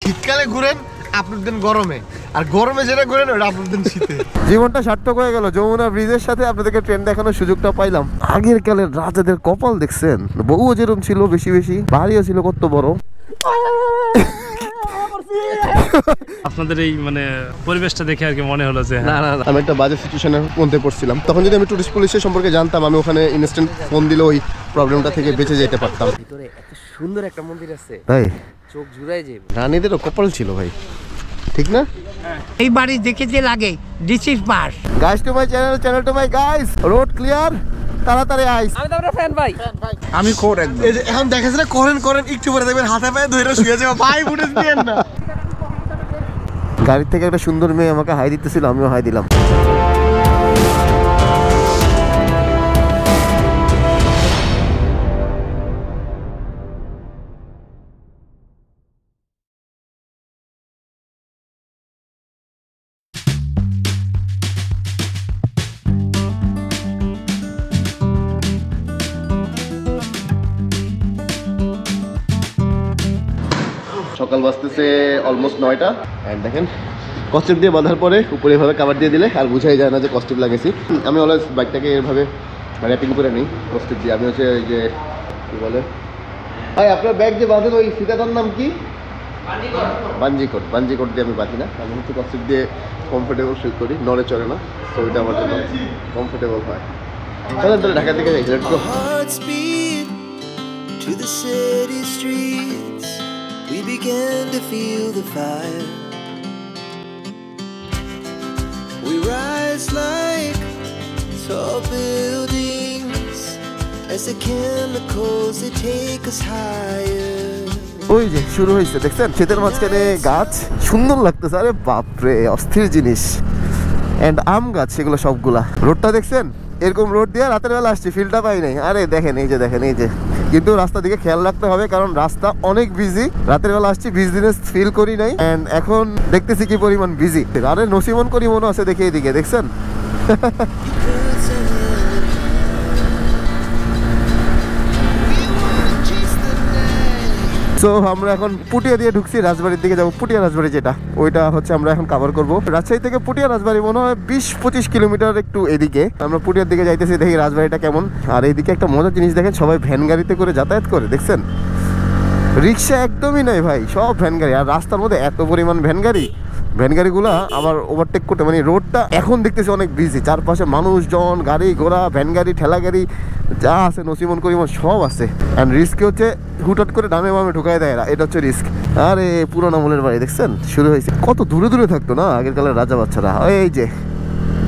শীতকালে ঘুরেন আপনার দিন গরমে, আর গরমে যেটা ঘুরেন ওটা আপনার দিন শীতে। জীবনটা সার্থক হয়ে গেল। যমুনা ব্রিজের সাথে আপনাদেরকে ট্রেন দেখানোর সুযোগটা পাইলাম। আগের কালের রাজাদের কপাল দেখছেন, বউও যেরকম ছিল বেশি বেশি, বাড়িও ছিল কত বড়। আপনাদের এই মানে পরিবেশটা দেখে আর কি মনে হলো যে না না, আমি একটা বাজে সিচুয়েশনের মধ্যে পড়ছিলাম। তখন যদি আমি টুরিস্ট পুলিশের সম্পর্কে জানতাম, আমি ওখানে ইনস্ট্যান্ট ফোন দিলে ওই প্রবলেমটা থেকে বেঁচে যেতে পারতাম। ভিতরে এত সুন্দর একটা মন্দির আছে, তাই চোখ জুড়াই যাবে। রানীদেরও কপাল ছিল ভাই, ঠিক না? এই বাড়ি দেখে যে লাগে this is mass. Guys to my channel to my guys, road clear, তাড়াতাড়ি আইস। আমি তো আপনার ফ্যান ভাই। আমি খোর একদম। এই যে এখন দেখা যায় করেন একটু পরে দেখবেন হাতে পায়ে ধরে শুয়ে যাবে। ভাই ফুটেজ দিয়েন না। গাড়ির থেকে একটা সুন্দর মেয়ে আমাকে হাই দিতেছিল, আমিও হাই দিলাম। সকাল বাজতেছে অলমোস্ট 9টা। অ্যান্ড দেখেন কস্টিপ দিয়ে বাঁধার পরে উপরে এভাবে কাভার দিয়ে দিলে আর বোঝাই যায় না যে কস্টিপ লাগেছি। আমি অলওয়েজ বাইকটাকে এভাবে র্যাপিং করে নিই কস্টিপ দিয়ে। আমি হচ্ছে ওই যে কী বলে ভাই আপনার ব্যাগ যে বাঁধেন ওই ফিতাটার নাম কি? বাঞ্জিকট দিয়ে আমি বাঁধি না, আমি হচ্ছে কস্টিপ দিয়ে কমফোর্টেবল ফিল করি, নড়ে চড়ে না, তো ওইটা আমার জন্য কমফোর্টেবল হয়। চলেন তাহলে ঢাকা থেকে যাই। Let's go. To the city streets, we began to feel the fire. We rise like tall buildings as the chemicals they take us higher. ওই যে শুরু হয়েছে, দেখছেন ক্ষেতের মাঝখানে গাছ, সুন্দর লাগতেছে। আরে বাপরে, অস্থির জিনিস। অ্যান্ড আম গাছ সেগুলো সবগুলা। রোডটা দেখছেন, এরকম রোড দিয়ে রাতের বেলা আসছি, ফিলটা পাই নাই। আরে দেখেন এই যে দেখেন এই যে, কিন্তু রাস্তার দিকে খেয়াল রাখতে হবে কারণ রাস্তা অনেক বিজি। রাতের বেলা আসছি, বিজনেস ফিল করি নাই, এন্ড এখন দেখতেছি কি পরিমাণ বিজি। আরে নসিমন করি মনে আছে দেখে এইদিকে, দেখছেন? সো আমরা এখন পুটিয়া দিয়ে ঢুকছি, রাজবাড়ির দিকে যাবো। পুটিয়া রাজবাড়ি যেটা, ওইটা হচ্ছে আমরা এখন কভার করবো। রাজশাহী থেকে পুটিয়া রাজবাড়ি মনে হয় 20-25 কিলোমিটার একটু এদিকে। আমরা পুটিয়ার দিকে যাইতেছি, দেখি রাজবাড়িটা কেমন। আর এইদিকে একটা মজার জিনিস দেখেন, সবাই ভ্যান গাড়িতে করে যাতায়াত করে, দেখছেন? রিক্সা একদমই নাই ভাই, সব ভ্যান গাড়ি। আর রাস্তার মধ্যে এত পরিমাণ ভ্যান গাড়িগুলা আবার ওভারটেক করতে, মানে রোডটা এখন দেখতেছি অনেক বিজি। চারপাশে মানুষজন, গাড়ি ঘোড়া, ভ্যান গাড়ি, ঠেলা গাড়ি যা আছে নসিমন করিমন সব আছে। অ্যান্ড রিস্ক হচ্ছে হুটহাট করে ডামে বামে ঢুকাই দেয়, এটা হচ্ছে রিস্ক। আরে পুরোনো আমলের বাড়ি দেখছেন শুরু হয়েছে। কত দূরে দূরে থাকতো না আগের কালের রাজা বাচ্চারা। এই যে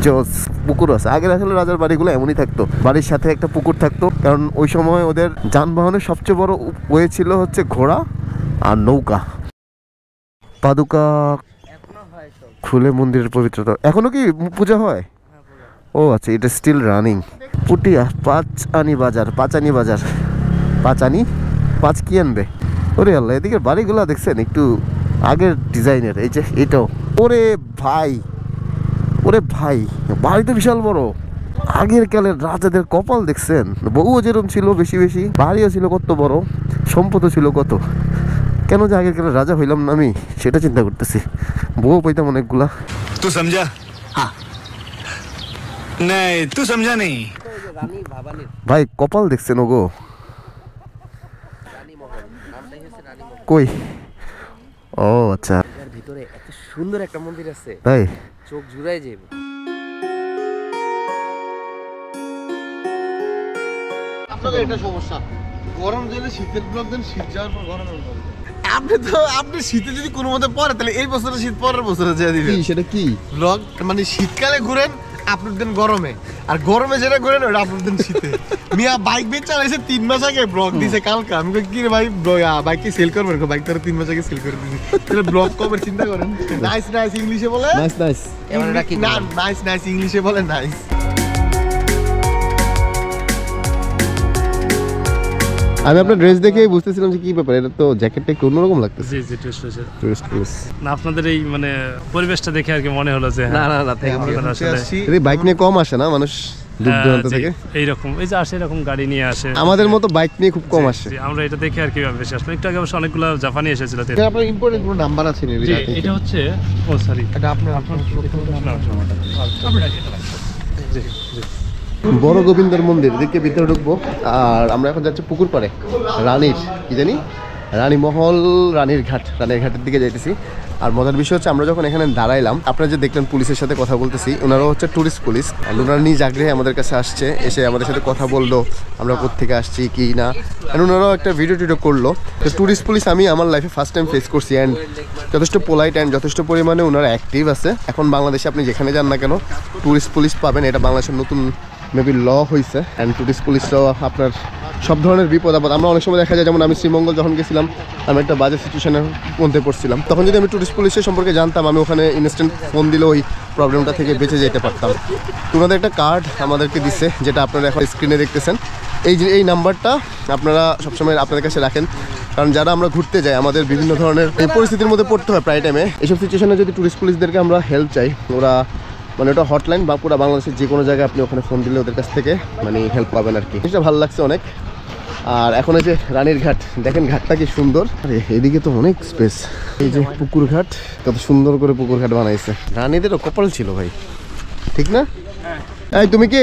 জোস পুকুর আছে, আগের আসলে রাজার বাড়িগুলো এমনই থাকতো, বাড়ির সাথে একটা পুকুর থাকতো। কারণ ওই সময় ওদের যানবাহনের সবচেয়ে বড় ওয়ে ছিল হচ্ছে ঘোড়া আর নৌকা। পাদুকা খুলে মন্দিরের পবিত্রতা এখনো কি পূজা হয়? ও আচ্ছা, এটা স্টিল রানিং। পুটিয়া পাঁচানি বাজার, পাঁচ কি আনবে? ওরে আল্লাহ, এদিকে বাড়িগুলো দেখছেন একটু আগের ডিজাইনের। এই যে এটাও, ওরে ভাই বাড়ি তো বিশাল বড়। আগের কালের রাজাদের কপাল দেখছেন, বউও যেরকম ছিল বেশি বেশি, বাড়িও ছিল কত বড়, সম্পদও ছিল কত। কেন যে আগের কালের রাজা হইলাম না আমি, সেটা চিন্তা করতেছি। বউ পাইতাম অনেকগুলা। তুই সমঝা? হ্যাঁ নাই, তুই সমঝা নেই ভাই। কপাল দেখছেন ওগো, কই? ও আচ্ছা, ভিতরে এত সুন্দর একটা মন্দির আছে, তাই চোখ জুড়াই যাবে। আপনাদের এটা সমস্যা, গরম দিলে শীতের ব্লক দেন, শীত যাওয়ার পর গরমের ব্লক দেন। আপনি শীতে যদি কোনো মতে পরে, তাহলে এই বছরে শীত পরের বছরে যেয়ে দিবেন। সেটা কি ব্লক? মানে শীতকালে ঘুরেন আপনার দিন গরমে, আর গরমে যেটা ঘুরেন ওটা আপনার দিন শীতে। মিয়া বাইক বেচ চালাইছে 3 মাস আগে, ব্লক দিছে কালকে। আমি কি রে ভাই, বাইক কি সেল করবেন? বাইক তো 3 মাস আগে সেল করে দিছি, তাহলে ব্লক কবে চিন্তা করেন। নাইস ইংলিশে বলে নাইস। না, নাইস ইংলিশে বলে নাইস। আমি আপনার ড্রেস দেখেই বুঝতেছিলাম যে কি ব্যাপার, এটা তো জ্যাকেটটা একটু অন্যরকম লাগতেছে। জি টুরিস্ট না, আপনাদের এই মানে পরিবেশটা দেখে আর কি মনে হলো যে না থ্যাংক ইউ। বাইক নিয়ে কম আসে না মানুষ, দূর দূরান্ত থেকে এইরকম এই যে আসে এরকম গাড়ি নিয়ে আসে। আমাদের মতো বাইক নিয়ে খুব কম আসে। জি, আমরা এটা দেখে আর কি বেশি আসলে। একটু আগে অবশ্য অনেকগুলো জাপানি এসেছিল। এটা আপনার ইম্পর্টেন্ট কোনো নাম্বার আছে নি? জি, এটা হচ্ছে ও সরি এটা আপনার জি জি বড় গোবিন্দের মন্দির দিকে ভিতরে ঢুকবো। আর আমরা এখন যাচ্ছি পুকুর পাড়ে, রানীর কি জানি রানীমহল, রানীর ঘাটের দিকে যাইতেছি। আর মজার বিষয় হচ্ছে আমরা যখন এখানে দাঁড়াইলাম, আপনারা যে দেখলেন পুলিশের সাথে কথা বলতেছি, ওনারা হচ্ছে টুরিস্ট পুলিশ। আর ওনারা নিজ আগ্রহে আমাদের কাছে আসছে, এসে আমাদের সাথে কথা বললো আমরা কোত্থেকে আসছি কি না। অ্যান্ড ওনারাও একটা ভিডিও করলো। তো টুরিস্ট পুলিশ আমি আমার লাইফে ফার্স্ট টাইম ফেস করছি। অ্যান্ড যথেষ্ট পোলাইট অ্যান্ড যথেষ্ট পরিমাণে ওনারা অ্যাক্টিভ আছে। এখন বাংলাদেশে আপনি যেখানে যান না কেন টুরিস্ট পুলিশ পাবেন, এটা বাংলাদেশের নতুন মেবি ল হয়েছে। অ্যান্ড টুরিস্ট পুলিশরাও আপনার সব ধরনের বিপদ আপদ, আমরা অনেক সময় দেখা যায়, যেমন আমি শ্রীমঙ্গল যখন গেছিলাম আমি একটা বাজে সিচুয়েশনের মধ্যে পড়ছিলাম, তখন যদি আমি টুরিস্ট পুলিশের সম্পর্কে জানতাম আমি ওখানে ইনস্ট্যান্ট ফোন দিলে ওই প্রবলেমটা থেকে বেঁচে যেতে পারতাম। তো ওনাদের একটা কার্ড আমাদেরকে দিছে, যেটা আপনারা এখন স্ক্রিনে দেখতেছেন। এই নাম্বারটা আপনারা সবসময় আপনাদের কাছে রাখেন, কারণ যারা আমরা ঘুরতে যাই আমাদের বিভিন্ন ধরনের এই পরিস্থিতির মধ্যে পড়তে হয় প্রায় টাইমে। এইসব সিচুয়েশনে যদি টুরিস্ট পুলিশদেরকে আমরা হেল্প চাই, ওরা মানে ওটা হটলাইন বা পুরো বাংলাদেশের যে কোনো জায়গায় আপনি ওখানে ফোন দিলে ওদের কাছ থেকে মানে হেল্প পাবেন আর কি। জিনিসটা ভালো লাগছে অনেক। আর এখন এই যে রানীর ঘাট, দেখেন ঘাটটা কি সুন্দর। আরে এদিকে তো অনেক স্পেস। এই যে পুকুর ঘাট, কত সুন্দর করে পুকুর ঘাট বানাইছে। রানীদেরও কপাল ছিল ভাই, ঠিক না? এই তুমি কি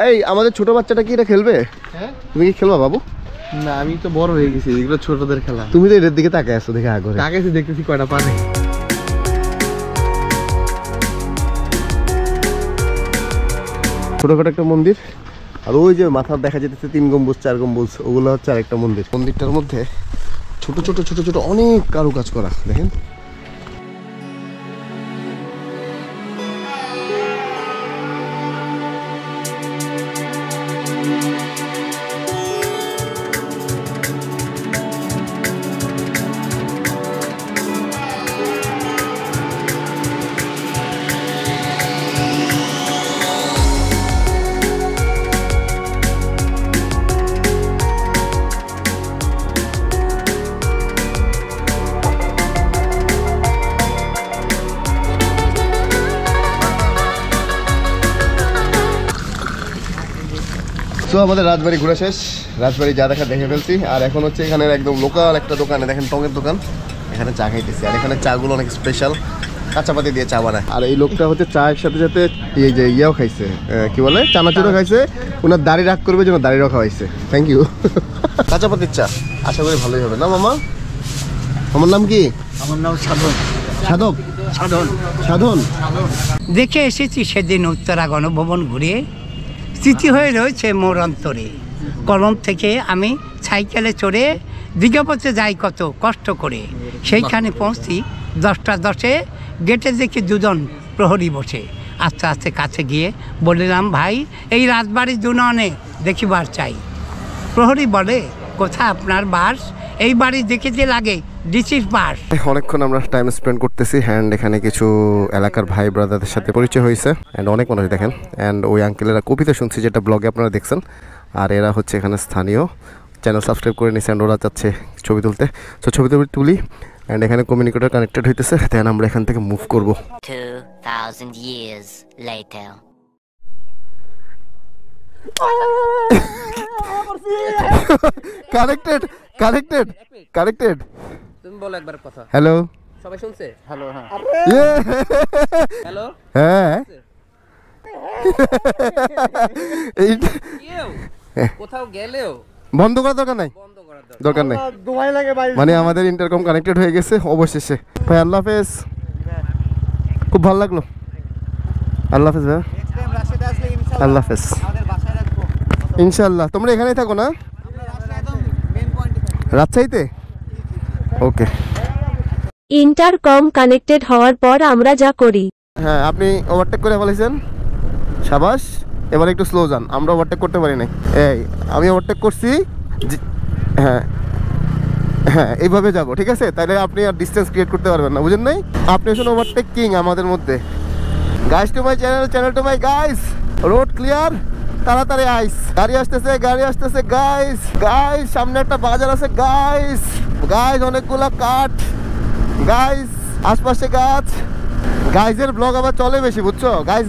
এই আমাদের ছোট বাচ্চাটা কি এটা খেলবে? হ্যাঁ, তুমি কি খেলবা বাবু? না আমি তো বড় হয়ে গেছি, এগুলো ছোটদের খেলা। তুমি তো এর দিকে তাকায় আছো দেখে আগে তাকাইছি, দেখতেছি কয়টা পারে। ছোটখাটো একটা মন্দির। আর ওই যে মাথা দেখা যেতেছে 3 গম্বুজ 4 গম্বুজ, ওগুলো হচ্ছে আরেকটা মন্দির। মন্দিরটার মধ্যে ছোট ছোট ছোট ছোট অনেক কারুকাজ করা, দেখেন। তো আমাদের রাজবাড়ি ঘোরা শেষ, রাজবাড়ি যা দেখা দেখে ফেলছি। আর এখন হচ্ছে এখানে একদম লোকাল একটা দোকানে, দেখেন টঙের দোকান, এখানে চা খাইতেছি। আর এখানে চাগুলো অনেক স্পেশাল, কাঁচাপাতি দিয়ে চা বানায়। আর এই লোকটা হচ্ছে চায়ের সাথে সাথে এই যে ইয়েও খাইছে, কি বলে চানাচুরও খাইছে। ওনার দাড়ি রাগ করবে যেন দাড়িও খাওয়াইছে। Thank you. কাঁচাপাতির চা আশা করি ভালোই হবে না মামা? আমার নাম কি? আমার নাম সাধন। সাধক? সাধন। সাধন। দেখে এসেছি সেদিন উত্তরা গণভবন ঘুরে, স্মৃতি হয়ে রয়েছে মোর অন্তরে। কলম থেকে আমি সাইকেলে চড়ে দীঘাপথে যাই কত কষ্ট করে। সেইখানে পৌঁছি 10টা 10-এ, গেটে দেখি দুজন প্রহরী বসে। আস্তে আস্তে কাছে গিয়ে বললাম, ভাই এই রাজবাড়ির দুনয়নে দেখিবার চাই। প্রহরী বলে, কোথা আপনার বাস? এই বাড়ি দেখিতে লাগে ডিসির বাস। অনেকক্ষণ আমরা টাইম স্পেন্ড করতেছি। অ্যান্ড এখানে কিছু এলাকার ভাই ব্রাদারদের সাথে পরিচয় হয়েছে। অ্যান্ড অনেক মানুষ দেখেন। অ্যান্ড ওই আঙ্কেলেরা কবিতা শুনছি, যেটা ব্লগে আপনারা দেখছেন। আর এরা হচ্ছে এখানে স্থানীয়, চ্যানেল সাবস্ক্রাইব করে নিয়েছে। অ্যান্ড ওরা চাচ্ছে ছবি তুলতে, তো ছবি তুলি। অ্যান্ড এখানে কমিউনিকেটর কানেক্টেড হইতেছে, দেন আমরা এখান থেকে মুভ করবো। 2000 years later. কানেক্টেড। তুমি বলো একবার কথা। হ্যালো, সবাই শুনছে? হ্যালো। হ্যাঁ হ্যালো। হ্যাঁ কোথাও গেলেও বন্ধ করার দরকার নাই, দরকার নাই। মানে আমাদের ইন্টারকম কানেক্টেড হয়ে গেছে অবশেষে। ভাই আল্লাহ হাফেজ, খুব ভালো লাগলো। আল্লাহ হাফেজ ভাই, আল্লাহ হাফেজ। ইনশাল্লাহ তোমরা এখানেই থাকো না? রাজশাহীতে? ওকে। ইন্টারকম কানেক্টেড হওয়ার পর আমরা যা করি। হ্যাঁ, আপনি ওভারটেক করে ফেলেছেন, সাবাস। এবার একটু স্লো যান, আমরা ওভারটেক করতে পারি নাই। এই আমি ওভারটেক করছি, হ্যাঁ হ্যাঁ এইভাবে যাবো, ঠিক আছে? তাহলে আপনি আর ডিস্টেন্স ক্রিয়েট করতে পারবেন না, বুঝেন নাই? আপনি আসলে ওভারটেক কিং আমাদের মধ্যে। Guys to my channel to my guys, road clear, তাড়াতাড়ি আইস। গাড়ি আসতেছে গাইস। সামনে একটা বাজার আছে গাইস, অনেকগুলা কাঠ গাইস, আশপাশে গাছ গাইজের ব্লগ আবার চলে বেশি, বুঝছো? গাইস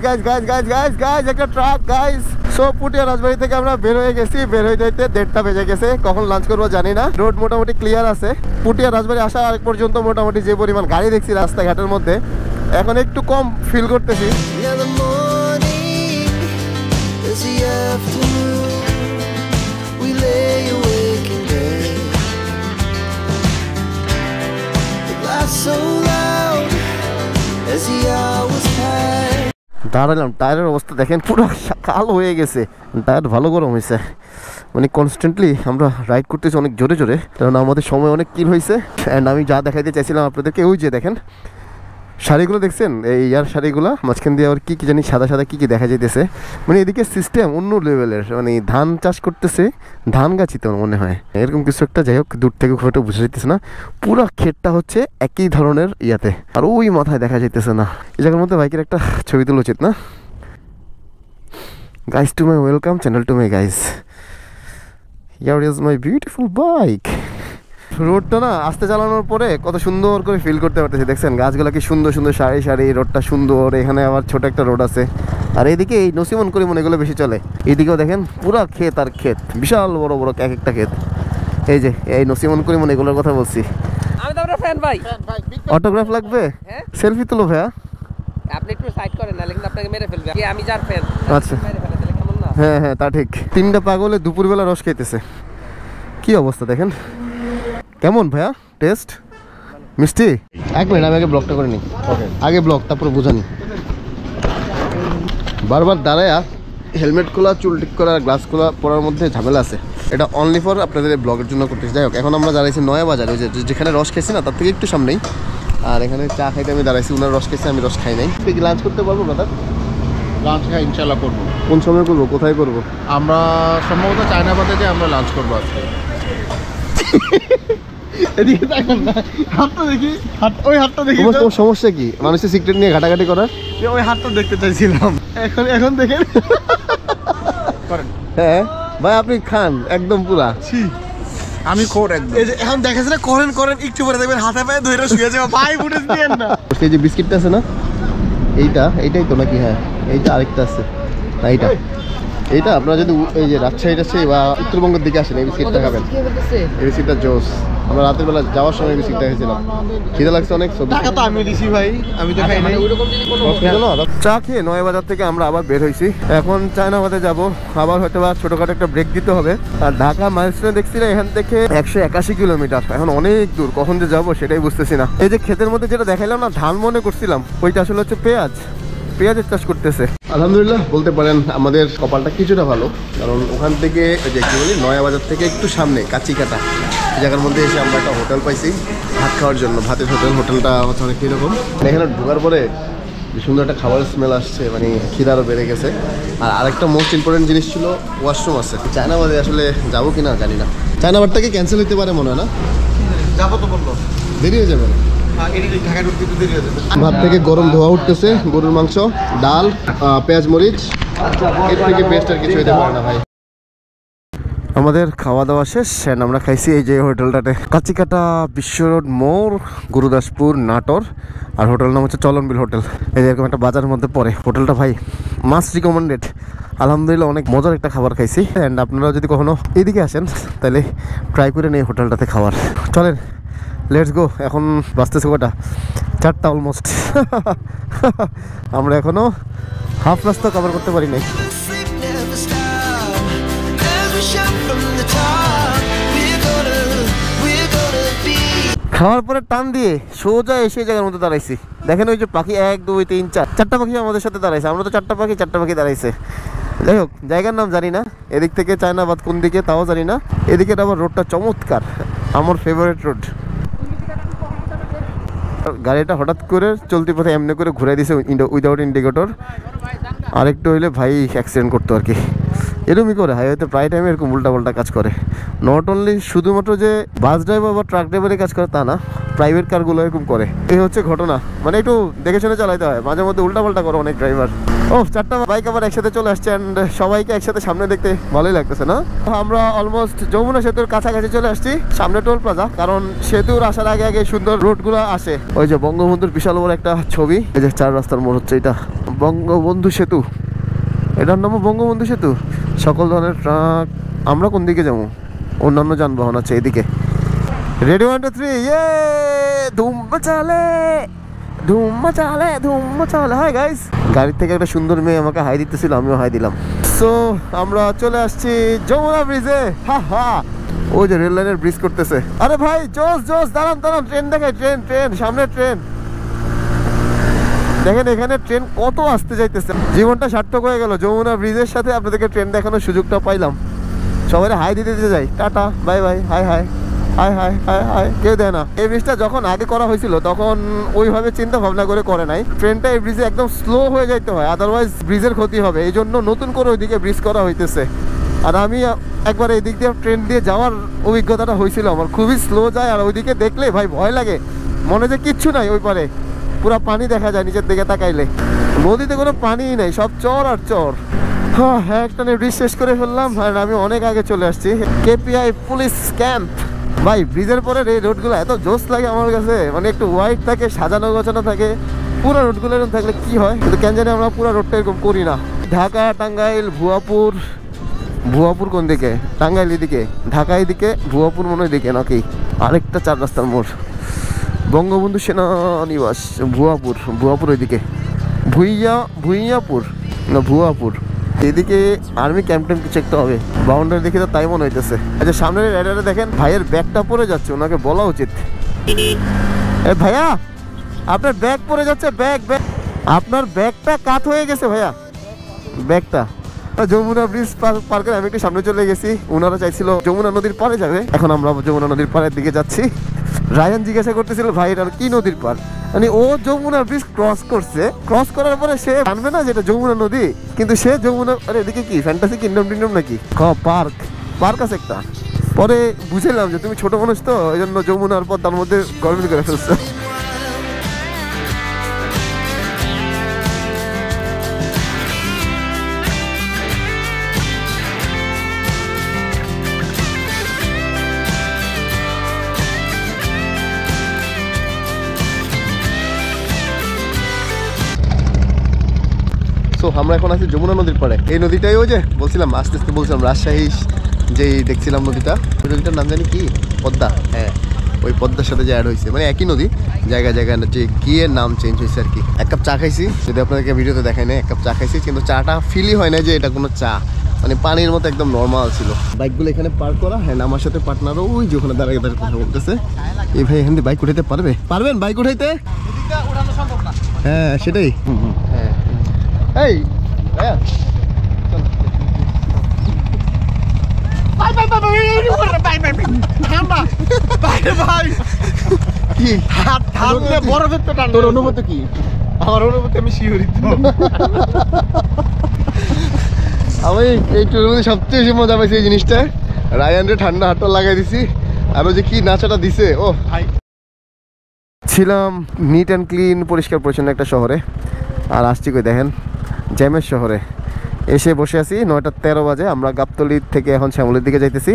একটা ট্রাক গাইস। সো পুটিয়া রাজবাড়ি থেকে আমরা বের হয়ে গেছি, বের হয়ে যাইতে 1:30 বেজে গেছে। কখন লাঞ্চ করবো জানি না। রোড মোটামুটি ক্লিয়ার আছে। পুটিয়া রাজবাড়ি আসার আগ পর্যন্ত মোটামুটি যে পরিমাণ গাড়ি দেখছি রাস্তাঘাটের মধ্যে, এখন একটু কম ফিল করতেছি। Yeah, the morning is the afternoon. We lay awake in bed. The laughs so loud as the hours pass. দাঁড়ালাম, টায়ারের অবস্থা দেখেন পুরো কালো হয়ে গেছে। টায়ার ভালো গরম হয়েছে, মানে কনস্ট্যান্টলি আমরা রাইড করতেছি অনেক জোরে জোরে, কারণ আমাদের সময় অনেক কিল হয়েছে। অ্যান্ড আমি যা দেখাইতে চাইছিলাম আপনাদেরকে, ওই যে দেখেন শাড়িগুলো দেখছেন, এই ইয়ার শাড়িগুলো মাঝখান দিয়ে আর কি কি জানি সাদা সাদা কি কি দেখা যাইতেছে। মানে এদিকে সিস্টেম অন্য লেভেলের, মানে ধান চাষ করতেছে, ধান গাছই তো মনে হয় এরকম কিছু একটা। যাই হোক, দূর থেকে খুব একটা বুঝা যাইতেছে না। পুরো ক্ষেতটা হচ্ছে একই ধরনের ইয়াতে, আর ওই মাথায় দেখা যাইতেছে না। এই জায়গার মধ্যে বাইকের একটা ছবি তোলা উচিত না? Guys to my welcome channel to my guys, here is my beautiful bike. রোডটা না আস্তে চালানোর পরে কত সুন্দর করে ফিল করতে পারতেছি। দেখছেন গাছগুলো কি সুন্দর সুন্দর সারি সারি, রোডটা সুন্দর। এখানে আবার ছোট একটা রোড আছে, আর এইদিকে এই নসিমন করে মনে এগুলো বেশি চলে। এইদিকেও দেখেন পুরা ক্ষেত আর ক্ষেত, বিশাল বড় বড় এক একটা ক্ষেত। এই যে এই নসিমন করে মনে এগুলোর কথা বলছি। আমি তো আপনার ফ্যান ভাই। অটোগ্রাফ লাগবে? সেলফি তুলো ভাইয়া। আপনি একটু সাইড করেন না, কিন্তু আপনাকে মেরে ফেলবে। কি আমি যার ফ্যান? আচ্ছা, মেরে ফেলে দিলে কেমন না? হ্যাঁ হ্যাঁ, তা ঠিক। তিনটা পাগলে দুপুরবেলা রস খাইতেছে, কি অবস্থা দেখেন। কেমন ভাইয়া টেস্ট? মিষ্টি? এক মিনিট, আমি আগে ব্লগটা করে নিই। আগে ব্লগ, তারপর বুঝানি। বারবার দাঁড়ায়া হেলমেট খোলা, চুল ঠিক করা, গ্লাস খোলা পরার মধ্যে ঝামেলা আছে। এটা অনলি ফর আপনাদের ব্লগের জন্য করতেছি। যাই হোক, এখন আমরা দাঁড়াইছি নয়া বাজার, ওই যেখানে রস খেয়েছি না তার থেকে একটু সামনেই। আর এখানে চা খাইতে আমি দাঁড়াইছি, ওনার রস খেয়েছি, আমি রস খাই নাই। কি লাঞ্চ করতে পারবো ব্রাদার? লাঞ্চ খাই ইনশাল্লাহ করবো। কোন সময় করবো, কোথায় করবো? আমরা সম্ভবত চায়নাবাদে যে আমরা লাঞ্চ করবো আজকে। এদিকে দেখেন না, হাতটা দেখি, ওই হাতটা দেখি। তোমার সমস্যা কি মানুষের সিক্রেট নিয়ে ঘাটাঘাটি করার? ওই হাতটা দেখতে চাইছিলাম। এখন দেখেন। হ্যাঁ ভাই, আপনি খান একদম পুরা। আমি খোর একদম। এই যে এখন দেখাচ্ছে না, করেন করেন, একটু পরে দেখবেন হাতে পায়ে ধরে শুয়ে যাবে। ভাই ফুটেজ দিয়েন না। এই যে বিস্কিটটা আছে না, এইটাই তো নাকি? হ্যাঁ, এইটা আরেকটা আছে না, এইটা আপনারা যদি এই যে রাজশাহী বা উত্তরবঙ্গের দিকে আসেন, এই বিস্কিটটা খাবেন। এই বিস্কিটটা জোস। আমরা রাতের বেলা যাওয়ার সময় বিস্কিটটা খেয়েছিলাম, খিদে লাগছে অনেক। টাকা তো আমি দিছি ভাই, আমি তো খাই নাই। চা খেয়ে নয়া বাজার থেকে আমরা আবার বের হয়েছি। এখন চায়নাবাদে যাব, আবার হয়তো বা ছোটখাটো একটা ব্রেক দিতে হবে। আর ঢাকা মাইলস্টোনে দেখছি না, এখান থেকে 181 কিলোমিটার, এখন অনেক দূর। কখন যে যাবো সেটাই বুঝতেছি না। এই যে ক্ষেতের মধ্যে যেটা দেখাইলাম না, ধান মনে করছিলাম, ওইটা আসলে হচ্ছে পেঁয়াজের চাষ করতেছে। আলহামদুলিল্লাহ বলতে পারেন আমাদের কপালটা কিছুটা ভালো, কারণ ওখান থেকে যে কি বলি, নয়া বাজার থেকে একটু সামনে কাচিকাটা এই জায়গার মধ্যে এসে আমরা একটা হোটেল পাইছি ভাত খাওয়ার জন্য। ভাতের হোটেলটা হচ্ছে অনেক কীরকম, এখানে ঢোকার পরে যে সুন্দর একটা খাবারের স্মেল আসছে, মানে খিদে আরও বেড়ে গেছে। আর আরেকটা মোস্ট ইম্পর্টেন্ট জিনিস ছিল, ওয়াশরুম আছে। চায়নাবাদে আসলে যাবো কিনা জানি না। চায়নাবাদটাকে ক্যান্সেল হতে পারে মনে হয় না? যাবো তো বললো, দেরি হয়ে যাবে না? ভাত থেকে গরম ধোয়া উঠতেছে, গরুর মাংস, ডাল, পেঁয়াজ মরিচ, এর থেকে বেস্ট আর কিছু হতে পারে না ভাই। আমাদের খাওয়া দাওয়া শেষ, আমরা খাইছি এই যে হোটেলটাতে, কাচিকাটা বিশ্ব রোড মোড়, গুরুদাসপুর, নাটোর। আর হোটেল নাম হচ্ছে চলনবিল হোটেল। এই যে এরকম একটা বাজারের মধ্যে পড়ে হোটেলটা, ভাই মাস্ট রিকমেন্ডেড। আলহামদুলিল্লাহ অনেক মজার একটা খাবার খাইছি। অ্যান্ড আপনারা যদি কখনো এইদিকে আসেন তাহলে ট্রাই করে নেই হোটেলটাতে খাবার। চলেন লেটস গো। এখন বাজতেছে কটা? 4টা অলমোস্ট। আমরা এখনো হাফ রাস্তা কভার করতে পারি নাই। খাওয়ার পরে টান দিয়ে সোজা এসে জায়গার মধ্যে দাঁড়াইছি। দেখেন ওই যে পাখি 1 2 3 4 চারটা পাখি আমাদের সাথে দাঁড়াইছে। আমরা তো চারটা পাখি দাঁড়াইছে। যাই হোক, জায়গার নাম জানি না, এদিক থেকে চায়নাবাদ কোন দিকে তাও জানি না। এদিকে আবার রোডটা চমৎকার, আমার ফেভারিট রোড। গাড়িটা হঠাৎ করে চলতি পথে এমনি করে ঘুরাই দিয়েছে উইদাউট ইন্ডিকেটর। আরেকটু হইলে ভাই অ্যাক্সিডেন্ট করতো আর কি। এরকমই করে হাইওয়েতে প্রায় টাইমে এরকম উল্টাপাল্টা কাজ করে। নট অনলি শুধুমাত্র যে বাস ড্রাইভার বা ট্রাক ড্রাইভারের কাজ করে তা না, প্রাইভেট কারগুলো এরকম করে। এই হচ্ছে ঘটনা, মানে একটু দেখে শুনে চালাইতে হয়। মাঝে মধ্যে উল্টাপাল্টা করে অনেক ড্রাইভার। ও 4টা বাইক আবার একসাথে চলে আসছে, অ্যান্ড সবাইকে একসাথে সামনে দেখতে ভালোই লাগতেছে না? আমরা অলমোস্ট যমুনা সেতুর কাছাকাছি চলে আসছি, সামনে টোল প্লাজা। কারণ সেতুর আসার আগে আগে সুন্দর রোডগুলো আসে। ওই যে বঙ্গবন্ধুর বিশাল বড় একটা ছবি, এই যে 4 রাস্তার মোড় হচ্ছে এটা, বঙ্গবন্ধু সেতু। এটার নাম বঙ্গবন্ধু সেতু। সকল ধরনের ট্রাক। আমরা কোন দিকে যাবো? অন্যান্য যানবাহন আছে এদিকে। রেডি 1 2 3 ইয়ে ধুম চালে ধুম চালে ধুম চালে। হাই গাইস, গাড়ির থেকে একটা সুন্দর মেয়ে আমাকে হাই দিতেছিল, আমিও হাই দিলাম। সো আমরা চলে আসছি যমুনা ব্রিজে। হা হা, ওই যে রেল লাইনের ব্রিজ করতেছে। আরে ভাই জোস জোস, দাঁড়ান দাঁড়ান, ট্রেন দেখায়, ট্রেন ট্রেন সামনে ট্রেন। দেখেন এখানে ট্রেন কত আসতে যাইতেছে। জীবনটা সার্থক হয়ে গেল, যমুনা ব্রিজের সাথে আপনাদেরকে ট্রেন দেখানোর সুযোগটা পাইলাম। সবাই হাই দিতে দিতে যাই, tata bye bye, high high high high high high, কেউ দেয় না। এই ব্রিজটা যখন আগে করা হয়েছিল তখন ওইভাবে চিন্তা ভাবনা করে করে নাই। ট্রেনটা এই ব্রিজে একদম স্লো হয়ে যাইতে হয়, আদারওয়াইজ ব্রিজের ক্ষতি হবে। এই জন্য নতুন করে ওইদিকে ব্রিজ করা হইতেছে। আর আমি একবার এই দিক দিয়ে ট্রেন দিয়ে যাওয়ার অভিজ্ঞতাটা হয়েছিল আমার, খুবই স্লো যায়। আর ওইদিকে দেখলে ভাই ভয় লাগে, মনে যে কিচ্ছু নাই ওই পারে, পুরো পানি দেখা যায় নিচের দিকে তাকাইলে। নদীতে কোনো পানিই নেই, সব চর আর চর। হ্যাঁ, একটা ব্রিজ শেষ করে ফেললাম আর আমি অনেক আগে চলে আসছি। KPI police camp. ভাই ব্রিজের পরে এই রোডগুলো এত জোস লাগে আমার কাছে, মানে একটু হোয়াইট থাকে, সাজানো গোছানো থাকে। পুরো রোডগুলো এরকম থাকলে কি হয়, কিন্তু কেন জানি আমরা পুরো রোডটা এরকম করি না। ঢাকা, টাঙ্গাইল, ভুয়াপুর। ভুয়াপুর কোন দিকে? টাঙ্গাইল এদিকে, ঢাকা এদিকে, ভুয়াপুর মনে হয় দিকে নাকি। আরেকটা 4 রাস্তার মোড় বঙ্গবন্ধু সেনানিবাস। ভুয়াপুর, ভুয়াপুর ওইদিকে। ভুইয়াপুর না ভুয়াপুর, এদিকে আর্মি ক্যাম্প ট্যাম্প কিছু একটা হবে। বাউন্ডারি দেখে তো তাই মনে হইতেছে। আচ্ছা সামনের রাইডারে দেখেন, ভাইয়ের ব্যাগটা পড়ে যাচ্ছে, ওনাকে বলা উচিত। এ ভাইয়া, আপনার ব্যাগ পড়ে যাচ্ছে, ব্যাগ ব্যাগ, আপনার ব্যাগটা কাত হয়ে গেছে ভাইয়া, ব্যাগটা। যমুনা ব্রিজ পার করে আমি একটু সামনে চলে গেছি। ওনারা চাইছিল যমুনা নদীর পারে যাবে, এখন আমরা যমুনা নদীর পাড়ের দিকে যাচ্ছি। রায়ান জিজ্ঞাসা করতেছিল ভাই এটা কি নদীর পার, মানে ও যমুনা ব্রিজ ক্রস করছে, ক্রস করার পরে সে জানবে না যেটা যমুনা নদী, কিন্তু সে যমুনা, আরে এদিকে কি ফ্যান্টাসি কিংডম টিংডম নাকি, পার্ক পার্ক আছে একটা। পরে বুঝলাম যে তুমি ছোট মানুষ তো, এই জন্য যমুনার পর তার মধ্যে গরমিল করে ফেলছো। সো আমরা এখন আছি যমুনা নদীর পাড়ে। এই নদীটাই ওই যে বলছিলাম, আস্তে আস্তে বলছিলাম, রাজশাহী যেই দেখছিলাম নদীটা, ওই নদীটার নাম জানি কি, পদ্মা। হ্যাঁ, ওই পদ্মার সাথে যে অ্যাড হয়েছে, মানে একই নদী, জায়গায় জায়গায় যে গিয়ে নাম চেঞ্জ হয়েছে আর কি। এক কাপ চা খাইছি, যদি আপনাদেরকে ভিডিওতে দেখাই না, এক কাপ চা খাইছি, কিন্তু চাটা ফিলই হয় না যে এটা কোনো চা, মানে পানির মতো একদম নর্মাল ছিল। বাইকগুলো এখানে পার্ক করা। হ্যাঁ, আমার সাথে পার্টনারও ওই যে ওখানে দাঁড়িয়ে দাঁড়িয়ে কথা বলতেছে। এই ভাই এখান থেকে বাইক উঠাইতে পারবেন বাইক উঠাইতে? হ্যাঁ সেটাই। হ্যাঁ এই ভাইয়া তোর অনুভূতি কি? আমার অনুভূতি আমি শিহরিত। আমি এই ট্যুরের মধ্যে সবচেয়ে বেশি মজা পাইছি এই জিনিসটা, রায়ানরে ঠান্ডা হাতটা লাগাই দিছি, আরো যে কি নাচাটা দিছে। ও ছিলাম নিট অ্যান্ড ক্লিন, পরিষ্কার পরিচ্ছন্ন একটা শহরে, আর আসছি কই দেখেন, জ্যামের শহরে। এসে বসে আছি, 9:13 বাজে। আমরা গাবতলী থেকে এখন শ্যামলের দিকে যাইতেছি।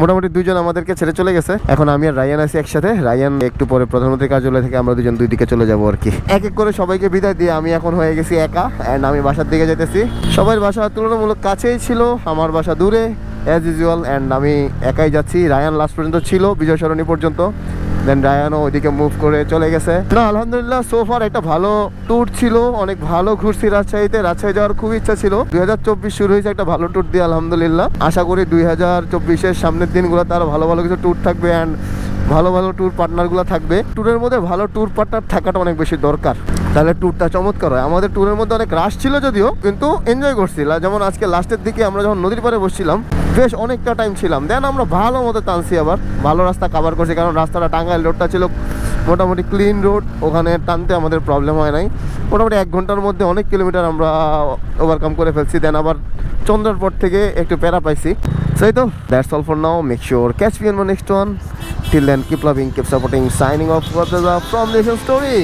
মোটামুটি দুজন আমাদেরকে ছেড়ে চলে গেছে, এখন আমি আর রায়ান আছি একসাথে। রায়ান একটু পরে প্রধানমন্ত্রী কার্যালয় থেকে আমরা দুজন দুই দিকে চলে যাবো আর কি। এক এক করে সবাইকে বিদায় দিয়ে আমি এখন হয়ে গেছি একা, অ্যান্ড আমি বাসার দিকে যাইতেছি। সবার বাসা তুলনামূলক কাছেই ছিল, আমার বাসা দূরে অ্যাজ ইউজুয়াল, অ্যান্ড আমি একাই যাচ্ছি। রায়ান লাস্ট পর্যন্ত ছিল, বিজয় সরণী পর্যন্ত, দেন রায়ানও ওইদিকে মুভ করে চলে গেছে। না আলহামদুলিল্লাহ সোফার একটা ভালো ট্যুর ছিল, অনেক ভালো ঘুরছি রাজশাহীতে। রাজশাহী যাওয়ার খুব ইচ্ছা ছিল, 2024 শুরু হয়েছে একটা ভালো ট্যুর দিয়ে আলহামদুলিল্লাহ। আশা করি 2024-এর সামনের দিনগুলোতে আরও ভালো ভালো কিছু ট্যুর থাকবে, অ্যান্ড ভালো ভালো ট্যুর পার্টনারগুলো থাকবে। ট্যুরের মধ্যে ভালো ট্যুর পার্টনার থাকাটা অনেক বেশি দরকার, তাহলে ট্যুরটা চমৎকার হয়। আমাদের ট্যুরের মধ্যে অনেক রাশ ছিল যদিও, কিন্তু এনজয় করছিলাম। যেমন আজকে লাস্টের দিকে আমরা যখন নদীর পাড়ে বসছিলাম, বেশ অনেকটা টাইম ছিলাম, দেন আমরা ভালো মতো টানছি, আবার ভালো রাস্তা কভার করছি, কারণ রাস্তাটা টাঙ্গাইল রোডটা ছিল মোটামুটি ক্লিন রোড, ওখানে টানতে আমাদের প্রবলেম হয় নাই। মোটামুটি 1 ঘন্টার মধ্যে অনেক কিলোমিটার আমরা ওভারকাম করে ফেলছি। দেন আবার চন্দ্রার পর থেকে একটু প্যারা পাইছি। সেই তো that's all for now, make sure catch me on my next one. Till then keep loving, keep supporting, signing off from nation story.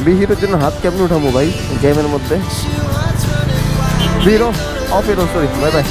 বিহিরের জন্য হাত কেমন উঠাবো ভাই জ্যামের মধ্যে? জিরো অফ এর স্টোরি, বাই বাই।